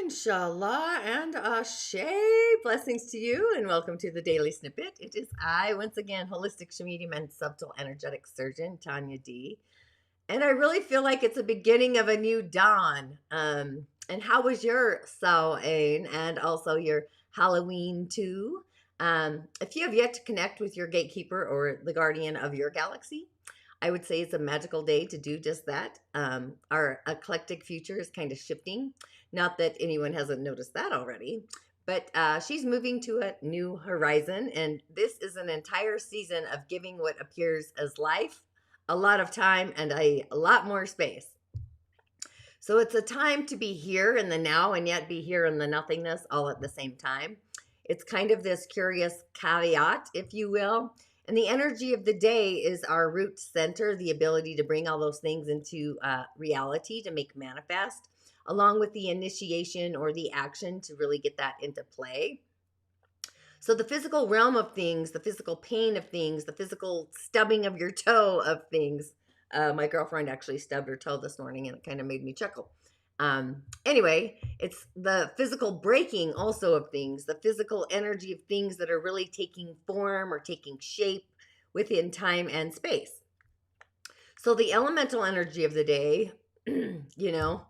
InShalla and Ashe. Blessings to you and welcome to the Daily Snippet. It is I, once again, holistic Sha'medium and subtle energetic surgeon, Tonya D. And I really feel like it's a beginning of a new dawn. And how was your Samhain and also your Halloween too? If you have yet to connect with your gatekeeper or the guardian of your galaxy, I would say it's a magical day to do just that. Our eclectic future is kind of shifting. Not that anyone hasn't noticed that already, but she's moving to a new horizon. And this is an entire season of giving what appears as life a lot of time and a lot more space. So it's a time to be here in the now and yet be here in the nothingness all at the same time. It's kind of this curious caveat, if you will. And the energy of the day is our root center, the ability to bring all those things into reality, to make manifest, along with the initiation or the action to really get that into play. So the physical realm of things, the physical pain of things, the physical stubbing of your toe of things. My girlfriend actually stubbed her toe this morning and it kind of made me chuckle. Anyway, it's the physical breaking also of things, the physical energy of things that are really taking form or taking shape within time and space. So the elemental energy of the day, you know,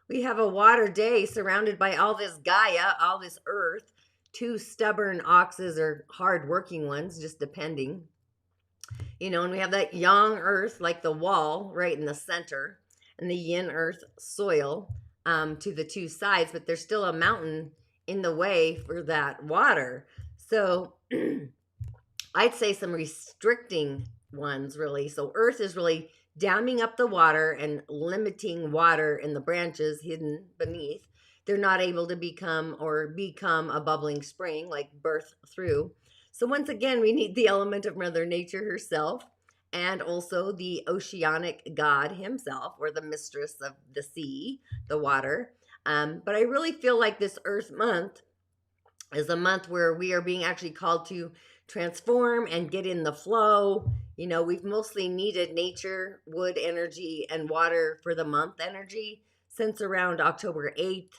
we have a water day surrounded by all this Gaia, all this earth, two stubborn oxes or hard-working ones, just depending. You know, and we have that yang earth like the wall right in the center and the yin earth soil to the two sides, but there's still a mountain in the way for that water. So I'd say some restricting ones really. So earth is really damming up the water and limiting water in the branches hidden beneath. They're not able to become a bubbling spring, like birth through. So once again, we need the element of Mother Nature herself and also the oceanic god himself, or the mistress of the sea, the water. But I really feel like this Earth month is a month where we are being actually called to transform and get in the flow. You know, we've mostly needed nature, wood energy, and water for the month energy since around October 8th.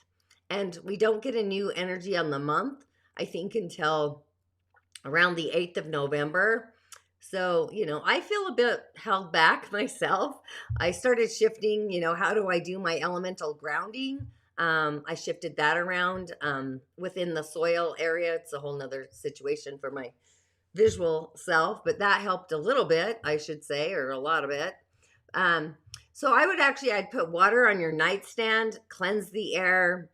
And we don't get a new energy on the month, I think, until around the 8th of November. So, you know, I feel a bit held back myself. I started shifting, you know, how do I do my elemental grounding? I shifted that around within the soil area. It's a whole nother situation for my visual self, but that helped a little bit, I should say, or a lot of it. So I'd put water on your nightstand, cleanse the air,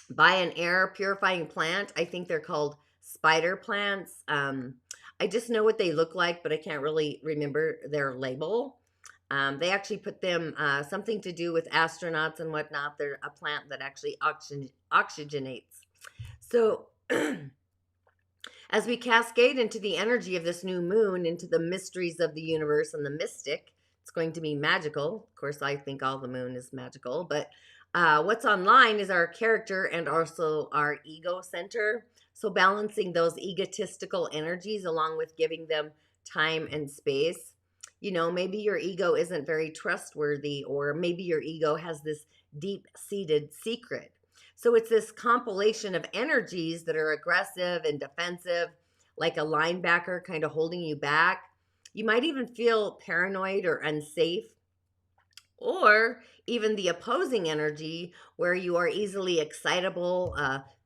buy an air purifying plant. I think they're called spider plants. I just know what they look like, but I can't really remember their label. They actually put them something to do with astronauts and whatnot. They're a plant that actually oxygenates. So as we cascade into the energy of this new moon, into the mysteries of the universe and the mystic, it's going to be magical. Of course, I think all the moon is magical, but what's online is our character and also our ego center. So balancing those egotistical energies along with giving them time and space. You know, maybe your ego isn't very trustworthy, or maybe your ego has this deep-seated secret. So it's this compilation of energies that are aggressive and defensive, like a linebacker kind of holding you back. You might even feel paranoid or unsafe, or even the opposing energy where you are easily excitable,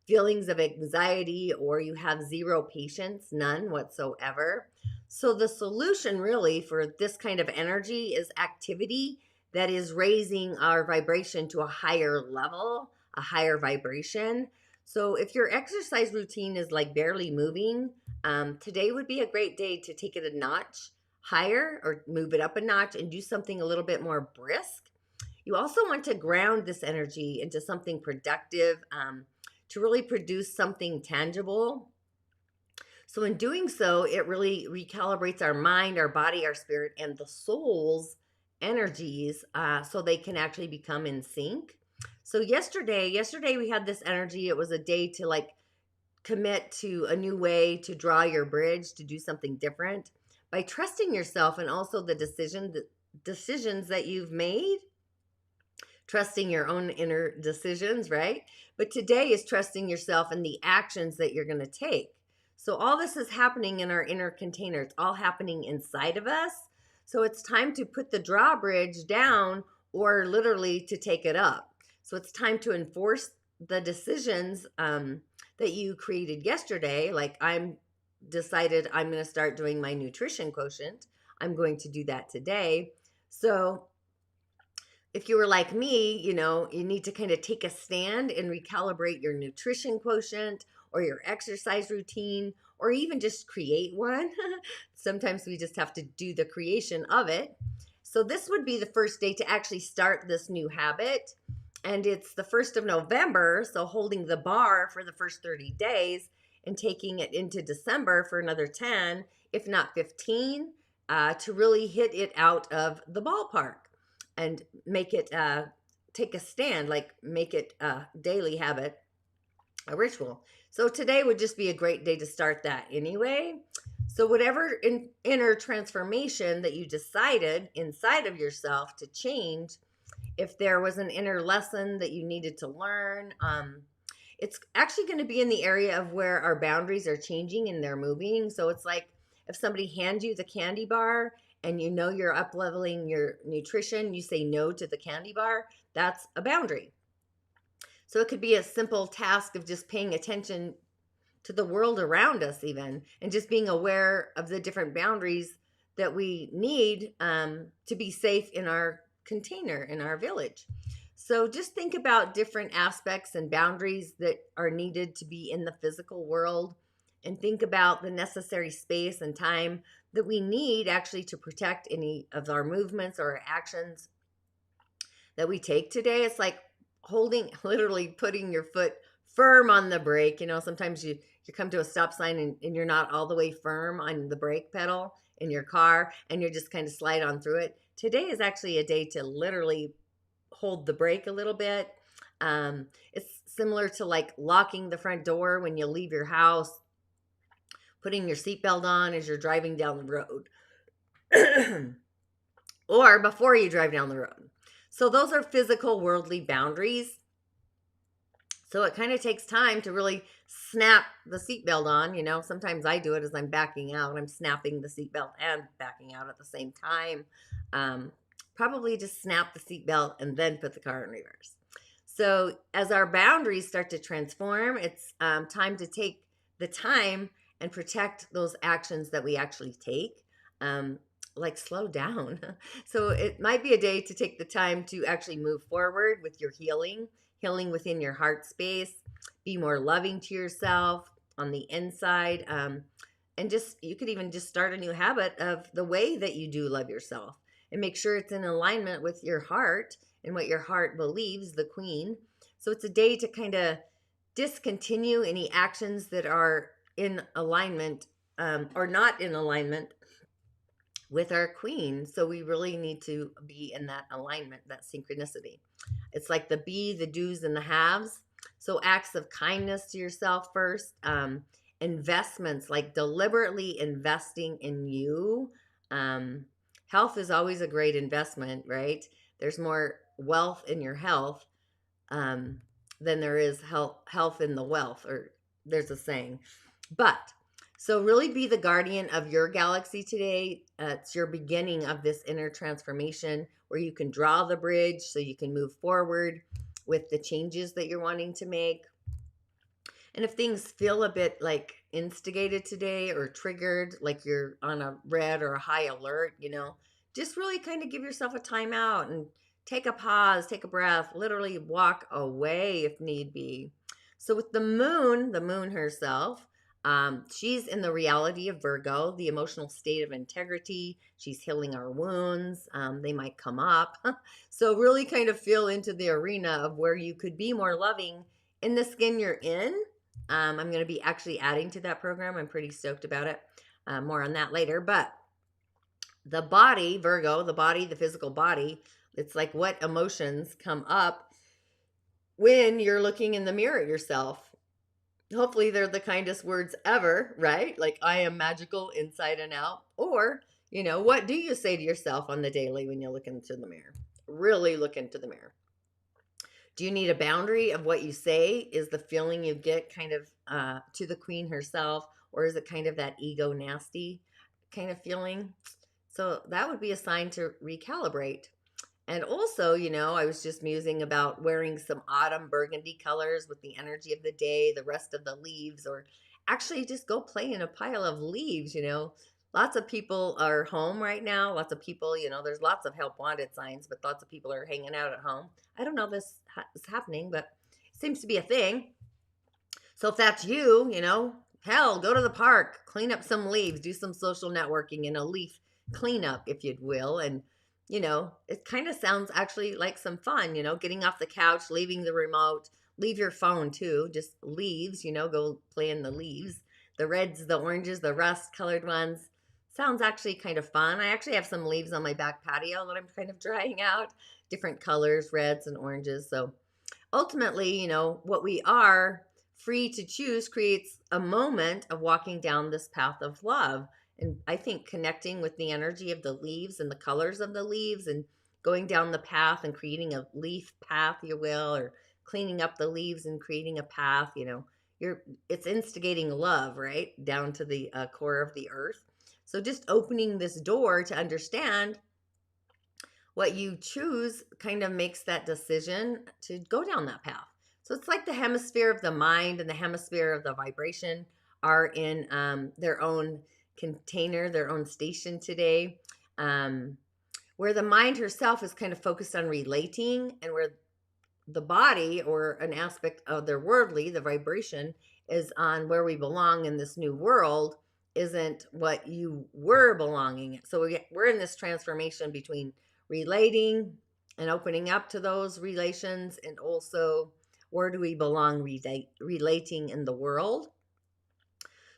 feelings of anxiety, or you have zero patience, none whatsoever. So the solution really for this kind of energy is activity that is raising our vibration to a higher level, a higher vibration. So if your exercise routine is like barely moving, today would be a great day to take it a notch higher or move it up a notch and do something a little bit more brisk. You also want to ground this energy into something productive, to really produce something tangible. So in doing so, it really recalibrates our mind, our body, our spirit, and the soul's energies so they can actually become in sync. So yesterday we had this energy. It was a day to like commit to a new way to draw your bridge, to do something different by trusting yourself and also the decisions that you've made. trusting your own inner decisions, right? But today is trusting yourself and the actions that you're going to take. So all this is happening in our inner container. It's all happening inside of us. So it's time to put the drawbridge down or literally to take it up. So it's time to enforce the decisions that you created yesterday. Like I'm decided I'm going to start doing my nutrition quotient. I'm going to do that today. So if you were like me, you know, you need to kind of take a stand and recalibrate your nutrition quotient or your exercise routine, or even just create one. Sometimes we just have to do the creation of it. So this would be the first day to actually start this new habit. And it's the 1st of November, so holding the bar for the first 30 days and taking it into December for another 10, if not 15, to really hit it out of the ballpark and make it take a stand, like make it a daily habit, a ritual. So today would just be a great day to start that anyway. So whatever inner transformation that you decided inside of yourself to change, if there was an inner lesson that you needed to learn, it's actually going to be in the area of where our boundaries are changing and they're moving. So it's like if somebody hands you the candy bar and you know you're up leveling your nutrition, you say no to the candy bar, that's a boundary. So it could be a simple task of just paying attention to the world around us even, and just being aware of the different boundaries that we need to be safe in our container, in our village. So just think about different aspects and boundaries that are needed to be in the physical world, and think about the necessary space and time that we need actually to protect any of our movements or actions that we take today. It's like literally putting your foot firm on the brake. You know, sometimes you come to a stop sign and you're not all the way firm on the brake pedal in your car and you're just kind of slide on through it. Today is actually a day to literally hold the brake a little bit. It's similar to like locking the front door when you leave your house, putting your seatbelt on as you're driving down the road or before you drive down the road. So those are physical worldly boundaries. So it kind of takes time to really snap the seatbelt on. You know, sometimes I do it as I'm backing out. I'm snapping the seatbelt and backing out at the same time. Probably just snap the seatbelt and then put the car in reverse. So as our boundaries start to transform, it's time to take the time and protect those actions that we actually take. Like slow down. So it might be a day to take the time to actually move forward with your healing within your heart space, be more loving to yourself on the inside. And just, you could even just start a new habit of the way that you do love yourself and make sure it's in alignment with your heart and what your heart believes, the queen. So it's a day to kind of discontinue any actions that are in alignment or not in alignment with our queen. So we really need to be in that alignment, that synchronicity. It's like the be, the do's, and the haves. So acts of kindness to yourself first. Investments, like deliberately investing in you. Health is always a great investment, right? There's more wealth in your health than there is health in the wealth, or there's a saying. But so really be the guardian of your galaxy today. It's your beginning of this inner transformation where you can draw the bridge so you can move forward with the changes that you're wanting to make. And if things feel a bit like instigated today or triggered, like you're on a red or a high alert, you know, just really kind of give yourself a timeout and take a pause, take a breath, literally walk away if need be. So with the moon herself, she's in the reality of Virgo, the emotional state of integrity. She's healing our wounds. They might come up. So really kind of feel into the arena of where you could be more loving in the skin you're in. I'm going to be actually adding to that program. I'm pretty stoked about it. More on that later. But the body, Virgo, the body, the physical body, it's like what emotions come up when you're looking in the mirror at yourself. Hopefully they're the kindest words ever, right? Like, I am magical inside and out. Or, you know, what do you say to yourself on the daily when you look into the mirror? Really look into the mirror. Do you need a boundary of what you say? Is the feeling you get kind of to the queen herself, or is it kind of that ego nasty kind of feeling? So that would be a sign to recalibrate. And also, I was just musing about wearing some autumn burgundy colors with the energy of the day, the rest of the leaves, or actually just go play in a pile of leaves. Lots of people are home right now. Lots of people, there's lots of help wanted signs, but lots of people are hanging out at home. I don't know if this is happening, but it seems to be a thing. So if that's you, hell, go to the park, clean up some leaves, do some social networking and a leaf cleanup, if you will. And, it kind of sounds actually like some fun, getting off the couch, leaving the remote, leave your phone too, just leaves, go play in the leaves. The reds, the oranges, the rust colored ones. Sounds actually kind of fun. I actually have some leaves on my back patio that I'm kind of drying out, different colors, reds and oranges. So ultimately, what we are free to choose creates a moment of walking down this path of love. And I think connecting with the energy of the leaves and the colors of the leaves and going down the path and creating a leaf path, you will, or cleaning up the leaves and creating a path, it's instigating love, right? Down to the core of the earth. So just opening this door to understand what you choose kind of makes that decision to go down that path. So it's like the hemisphere of the mind and the hemisphere of the vibration are in their own container, their own station today, where the mind herself is kind of focused on relating, and where the body or an aspect of their worldly, the vibration, is on where we belong in this new world, isn't what you were belonging. So we're in this transformation between relating and opening up to those relations, and also where do we belong relating in the world.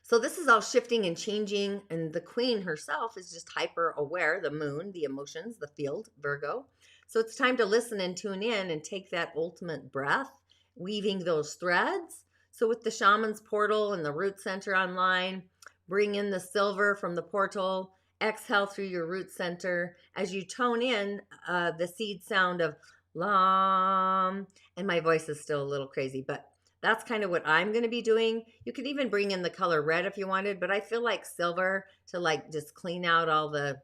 So this is all shifting and changing, and the queen herself is just hyper aware, the moon, the emotions, the field, Virgo. So it's time to listen and tune in and take that ultimate breath, weaving those threads. So with the shaman's portal and the root center online, bring in the silver from the portal, exhale through your root center as you tone in the seed sound of Lam. And my voice is still a little crazy, but that's kind of what I'm going to be doing. You could even bring in the color red if you wanted, but I feel like silver to like just clean out all the,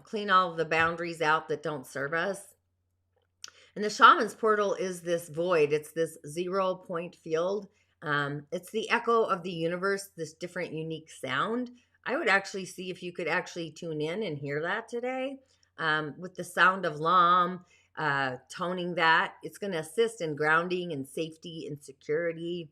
clean all the boundaries out that don't serve us. And the shaman's portal is this void. It's this 0 point field. It's the echo of the universe, this different, unique sound. I would actually see if you could actually tune in and hear that today with the sound of Lam, toning that. It's going to assist in grounding and safety and security.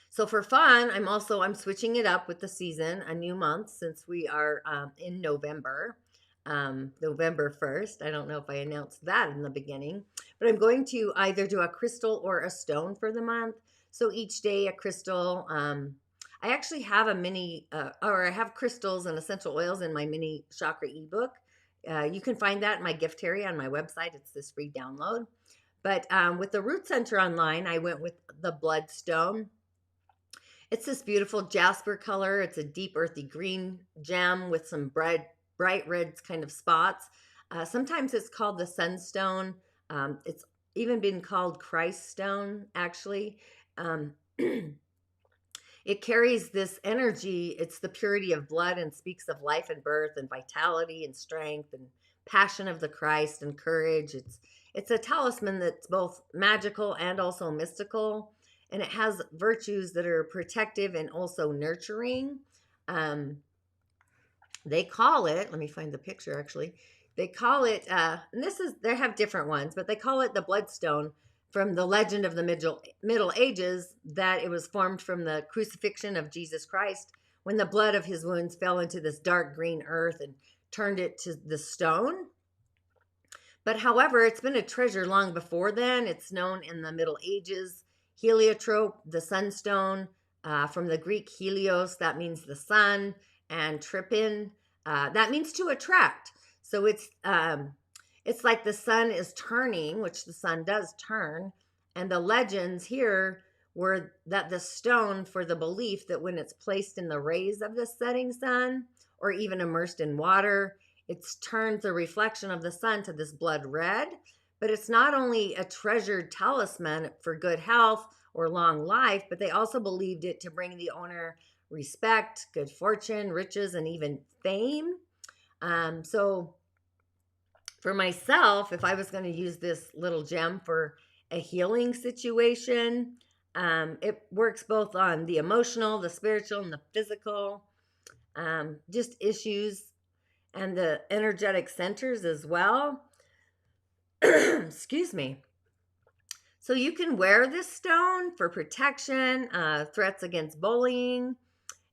So for fun, I'm switching it up with the season, a new month, since we are in November, November 1st. I don't know if I announced that in the beginning, but I'm going to either do a crystal or a stone for the month. So each day a crystal. I actually have a mini, or I have crystals and essential oils in my mini chakra ebook. You can find that in my gift area on my website. It's this free download. But with the root center online, I went with the bloodstone. It's this beautiful jasper color. It's a deep earthy green gem with some bright red kind of spots. Sometimes it's called the sunstone. It's even been called Christ stone, actually. It carries this energy. It's the purity of blood and speaks of life and birth and vitality and strength and passion of the Christ and courage. It's a talisman that's both magical and also mystical, and it has virtues that are protective and also nurturing. They call it, let me find the picture actually. They call it, and they have different ones, but they call it the bloodstone, from the legend of the Middle Ages, that it was formed from the crucifixion of Jesus Christ when the blood of his wounds fell into this dark green earth and turned it to the stone. But however, it's been a treasure long before then. It's known in the Middle Ages. Heliotrope, the sunstone, from the Greek helios, that means the sun, and trypin, that means to attract. So it's like the sun is turning, which the sun does turn. And the legends here were that the stone, for the belief that when it's placed in the rays of the setting sun or even immersed in water, it's turned the reflection of the sun to this blood red. But it's not only a treasured talisman for good health or long life, but they also believed it to bring the owner respect, good fortune, riches, and even fame. So for myself, if I was going to use this little gem for a healing situation, it works both on the emotional, the spiritual, and the physical, just issues and the energetic centers as well. Excuse me. So you can wear this stone for protection, threats against bullying.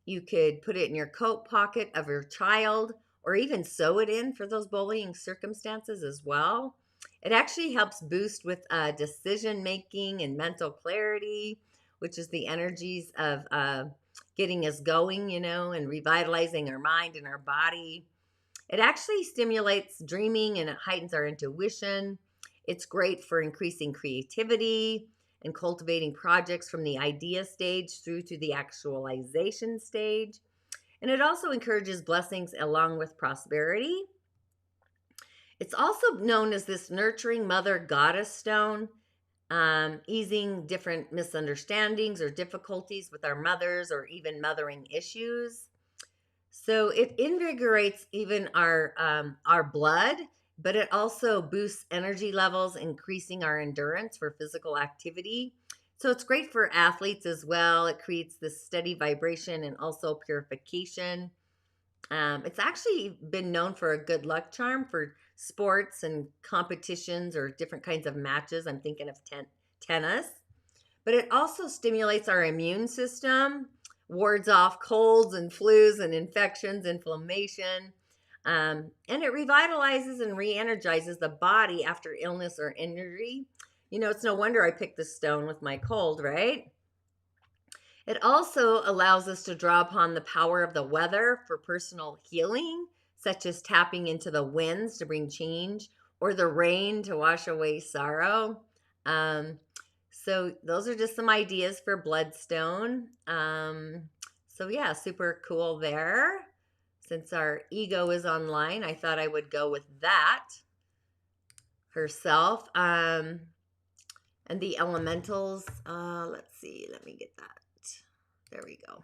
You could put it in your coat pocket of your child or even sew it in for those bullying circumstances as well. It actually helps boost with decision making and mental clarity, which is the energies of getting us going, and revitalizing our mind and our body. It actually stimulates dreaming and it heightens our intuition. It's great for increasing creativity and cultivating projects from the idea stage through to the actualization stage. And it also encourages blessings along with prosperity. It's also known as this nurturing mother goddess stone, easing different misunderstandings or difficulties with our mothers or even mothering issues. So it invigorates even our blood, but it also boosts energy levels, increasing our endurance for physical activity. So it's great for athletes as well. It creates this steady vibration and also purification. It's actually been known for a good luck charm for sports and competitions or different kinds of matches. I'm thinking of tennis. But it also stimulates our immune system, wards off colds and flus and infections, inflammation, and it revitalizes and re-energizes the body after illness or injury. It's no wonder I picked this stone with my cold, right? It also allows us to draw upon the power of the weather for personal healing, such as tapping into the winds to bring change or the rain to wash away sorrow. So those are just some ideas for bloodstone. So yeah, super cool there. Since our ego is online, I thought I would go with that herself. And the elementals, let's see, let me get that. There we go.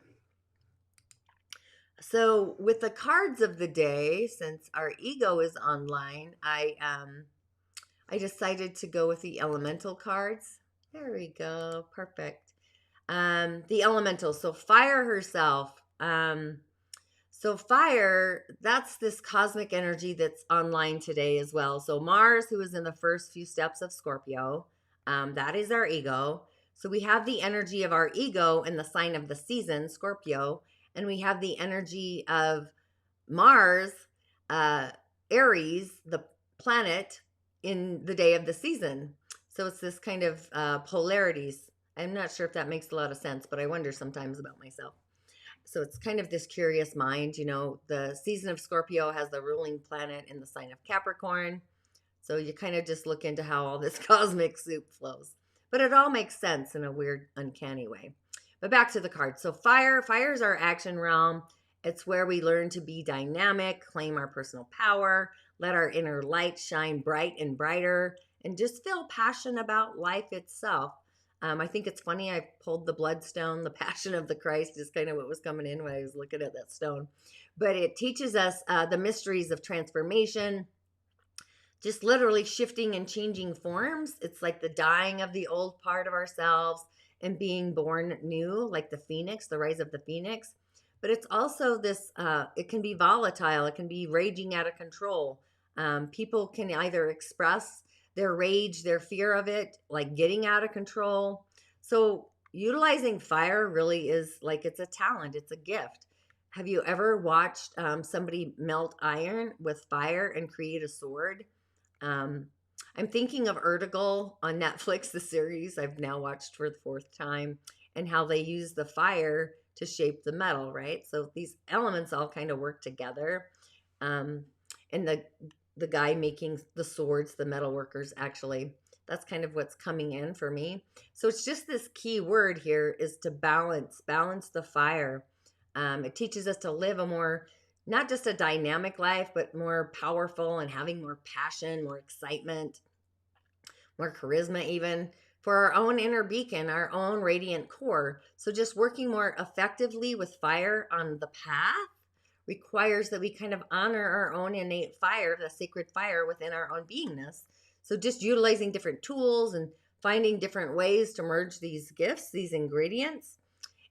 So with the cards of the day, since our ego is online, I decided to go with the elemental cards. There we go. Perfect. The elemental. So fire herself. So fire, that's this cosmic energy that's online today as well. So Mars, who is in the first few steps of Scorpio, that is our ego. So we have the energy of our ego in the sign of the season, Scorpio, and we have the energy of Mars, Aries, the planet, in the day of the season. So it's this kind of polarities. I'm not sure if that makes a lot of sense, but I wonder sometimes about myself. So it's kind of this curious mind. The season of Scorpio has the ruling planet in the sign of Capricorn. So you kind of just look into how all this cosmic soup flows. But it all makes sense in a weird, uncanny way. But back to the card. So fire is our action realm. It's where we learn to be dynamic, claim our personal power, let our inner light shine bright and brighter, and just feel passion about life itself. I think it's funny I pulled the bloodstone. The Passion of the Christ is kind of what was coming in when I was looking at that stone. But it teaches us the mysteries of transformation, just literally shifting and changing forms. It's like the dying of the old part of ourselves and being born new, like the phoenix, the rise of the phoenix. But it's also this, it can be volatile. It can be raging out of control. People can either express their rage, their fear of it, like getting out of control. So utilizing fire really is like, it's a talent. It's a gift. Have you ever watched somebody melt iron with fire and create a sword? I'm thinking of Ertugrul on Netflix, the series I've now watched for the fourth time, and how they use the fire to shape the metal, right? So these elements all kind of work together. And the guy making the swords, the metal workers, actually, that's kind of what's coming in for me. So it's just this key word here is to balance the fire. It teaches us to live a more, not just a dynamic life, but more powerful and having more passion, more excitement. more charisma even, for our own inner beacon, our own radiant core. So just working more effectively with fire on the path requires that we kind of honor our own innate fire, the sacred fire within our own beingness. So just utilizing different tools and finding different ways to merge these gifts, these ingredients,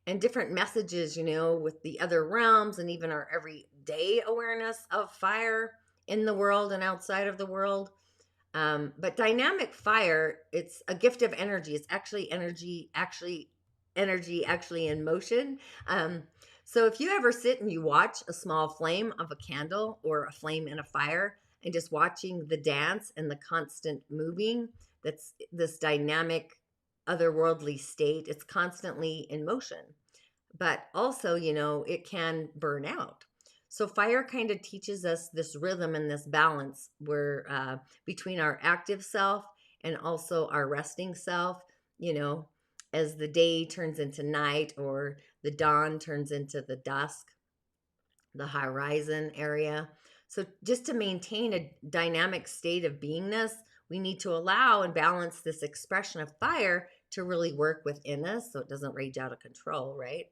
and different messages, with the other realms and even our everyday awareness of fire in the world and outside of the world. But dynamic fire, it's a gift of energy. It's actually energy actually in motion. So if you ever sit and you watch a small flame of a candle or a flame in a fire and just watching the dance and the constant moving, that's this dynamic otherworldly state, it's constantly in motion. But also, it can burn out. So fire kind of teaches us this rhythm and this balance where between our active self and also our resting self, you know, as the day turns into night or the dawn turns into the dusk, the horizon area. So just to maintain a dynamic state of beingness, we need to allow and balance this expression of fire to really work within us so it doesn't rage out of control, right?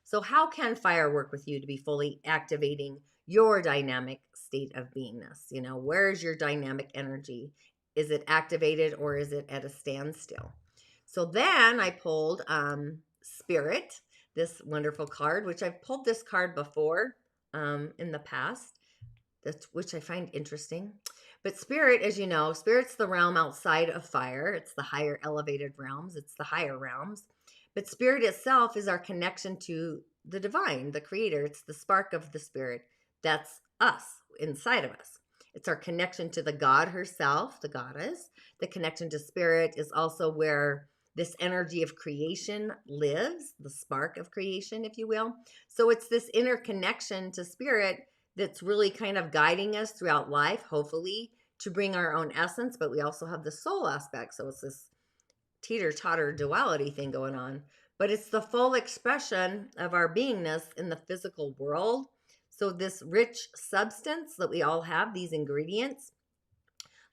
So how can fire work with you to be fully activating your dynamic state of beingness? Where's your dynamic energy? Is it activated or is it at a standstill? So then I pulled Spirit, this wonderful card, which I've pulled this card before in the past, which I find interesting. But Spirit, as you know, Spirit's the realm outside of fire. It's the higher elevated realms. It's the higher realms. But Spirit itself is our connection to the divine, the creator. It's the spark of the Spirit. That's us, inside of us. It's our connection to the God herself, the goddess. The connection to Spirit is also where this energy of creation lives, the spark of creation, if you will. So it's this inner connection to Spirit that's really kind of guiding us throughout life, hopefully, to bring our own essence. But we also have the soul aspect. So it's this teeter-totter duality thing going on. But it's the full expression of our beingness in the physical world. So this rich substance that we all have, these ingredients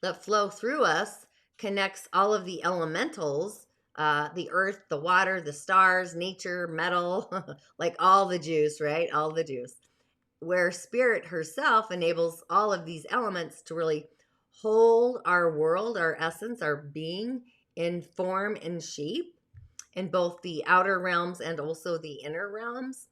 that flow through us, connects all of the elementals, the earth, the water, the stars, nature, metal, like all the juice, right? All the juice. Where Spirit herself enables all of these elements to really hold our world, our essence, our being in form and shape in both the outer realms and also the inner realms.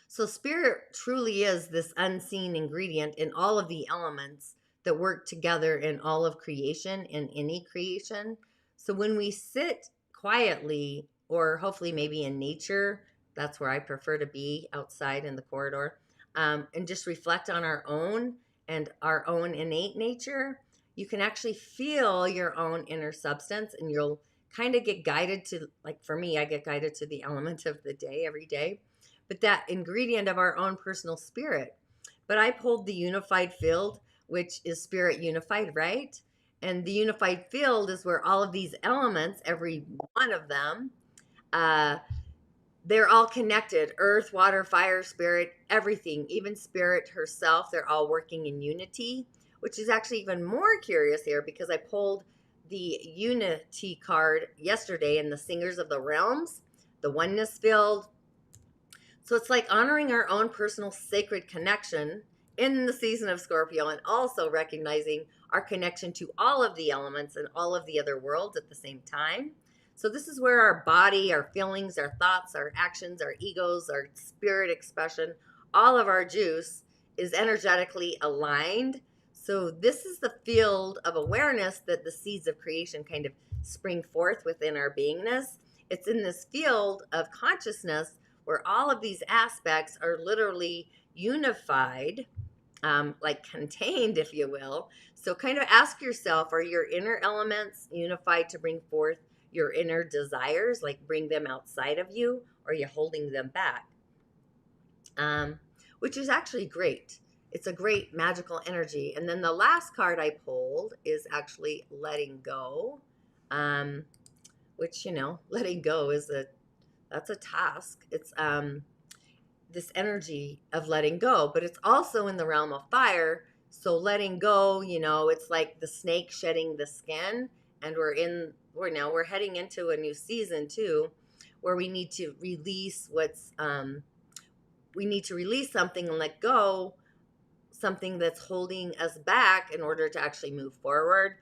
So Spirit truly is this unseen ingredient in all of the elements that work together in all of creation, in any creation. So when we sit quietly, or hopefully maybe in nature, that's where I prefer to be, outside in the corridor, and just reflect on our own and our own innate nature, you can actually feel your own inner substance, and you'll kind of get guided to, like for me, I get guided to the element of the day every day, but that ingredient of our own personal spirit. But I pulled the unified field, which is Spirit unified, right? And the unified field is where all of these elements, every one of them, they're all connected: earth, water, fire, spirit, everything, even Spirit herself. They're all working in unity, which is actually even more curious here because I pulled the unity card yesterday in the Singers of the Realms, the oneness field. So it's like honoring our own personal sacred connection in the season of Scorpio, and also recognizing our connection to all of the elements and all of the other worlds at the same time. So this is where our body, our feelings, our thoughts, our actions, our egos, our spirit expression, all of our juice is energetically aligned. So this is the field of awareness that the seeds of creation kind of spring forth within our beingness. It's in this field of consciousness where all of these aspects are literally unified, like contained, if you will. So kind of ask yourself, are your inner elements unified to bring forth your inner desires, like bring them outside of you, or are you holding them back? Which is actually great. It's a great magical energy. And then the last card I pulled is actually letting go, which, letting go is that's a task. It's this energy of letting go, but it's also in the realm of fire. So letting go, it's like the snake shedding the skin. and we're heading into a new season too, where we need to release we need to release something and let go something that's holding us back in order to actually move forward.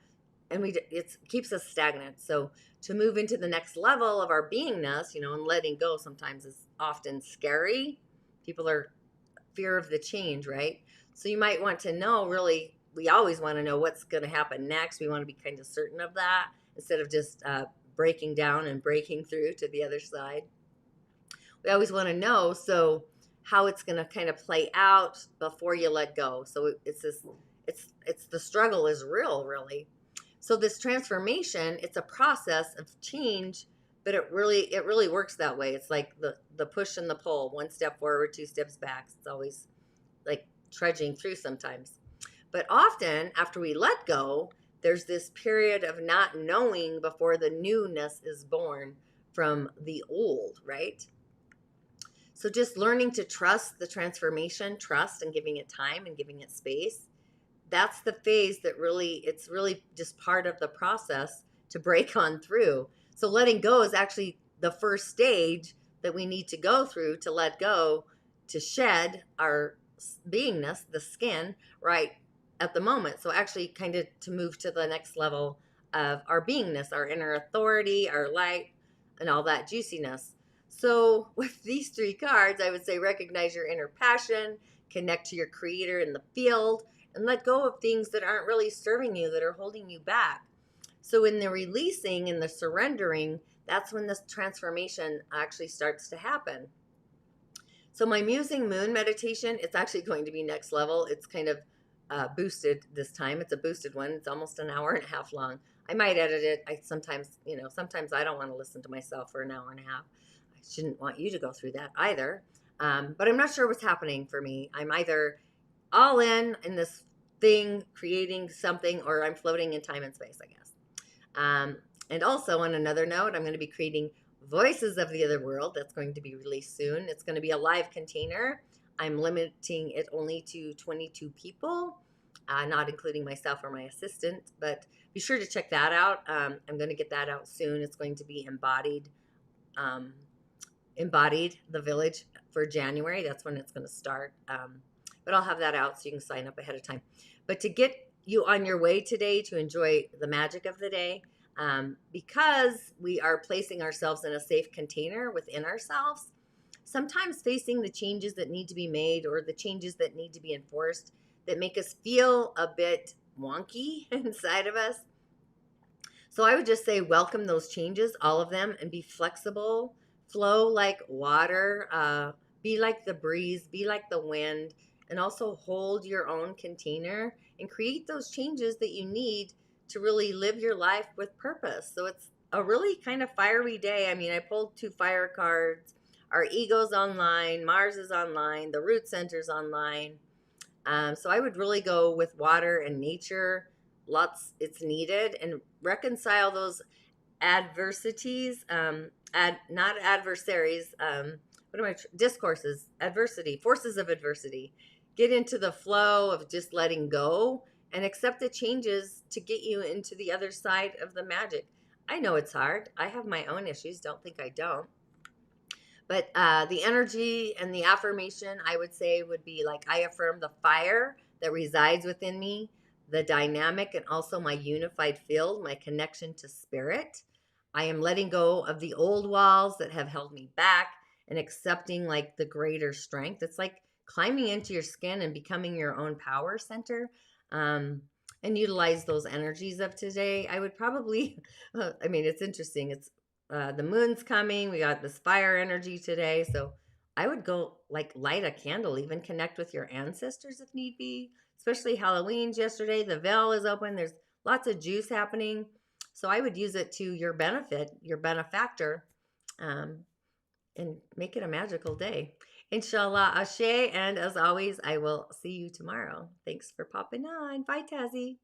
And it keeps us stagnant. So to move into the next level of our beingness, and letting go sometimes is often scary. People are fear of the change, right? So you might want to know, really, we always want to know what's going to happen next. We want to be kind of certain of that instead of just breaking down and breaking through to the other side. We always want to know how it's going to kind of play out before you let go. So it's the struggle is real, really. So this transformation, it's a process of change, but it really works that way. It's like the push and the pull, one step forward, two steps back. It's always like trudging through sometimes. But often after we let go, there's this period of not knowing before the newness is born from the old, right? So just learning to trust the transformation, trust and giving it time and giving it space. That's the phase that it's really just part of the process to break on through. So letting go is actually the first stage that we need to go through to let go, to shed our beingness, the skin, right at the moment. So actually kind of to move to the next level of our beingness, our inner authority, our light, and all that juiciness. So with these 3 cards, I would say recognize your inner passion, connect to your creator in the field, and let go of things that aren't really serving you, that are holding you back. So in the releasing and the surrendering, that's when this transformation actually starts to happen. So my musing moon meditation, it's actually going to be next level. It's kind of boosted this time. It's a boosted one. It's almost an hour and a half long. I might edit it. Sometimes I don't want to listen to myself for an hour and a half. I shouldn't want you to go through that either. But I'm not sure what's happening for me. I'm either all in this thing, creating something, or I'm floating in time and space, I guess. And also on another note, I'm going to be creating Voices of the Other World. That's going to be released soon. It's going to be a live container. I'm limiting it only to 22 people, not including myself or my assistant, but be sure to check that out. I'm going to get that out soon. It's going to be embodied the village for January. That's when it's going to start. But I'll have that out so you can sign up ahead of time. But to get you on your way today to enjoy the magic of the day, because we are placing ourselves in a safe container within ourselves, sometimes facing the changes that need to be made or the changes that need to be enforced that make us feel a bit wonky inside of us. So I would just say welcome those changes, all of them, and be flexible. Flow like water, be like the breeze, be like the wind, and also hold your own container and create those changes that you need to really live your life with purpose. So it's a really kind of fiery day. I mean, I pulled 2 fire cards. Our ego's online, Mars is online, the root center's online. So I would really go with water and nature. It's needed, and reconcile those adversities, not adversaries, discourses, adversity, forces of adversity. Get into the flow of just letting go and accept the changes to get you into the other side of the magic. I know it's hard. I have my own issues. Don't think I don't. But the energy and the affirmation, I would say, would be like, I affirm the fire that resides within me, the dynamic, and also my unified field, my connection to spirit. I am letting go of the old walls that have held me back and accepting like the greater strength. It's like climbing into your skin and becoming your own power center, and utilize those energies of today. I would probably, it's interesting. It's the moon's coming. We got this fire energy today. So I would go like light a candle, even connect with your ancestors if need be, especially Halloween's yesterday. The veil is open. There's lots of juice happening. So I would use it to your benefit, your benefactor, and make it a magical day. InShalla, Ashe, and as always, I will see you tomorrow. Thanks for popping on. Bye, Tazzy.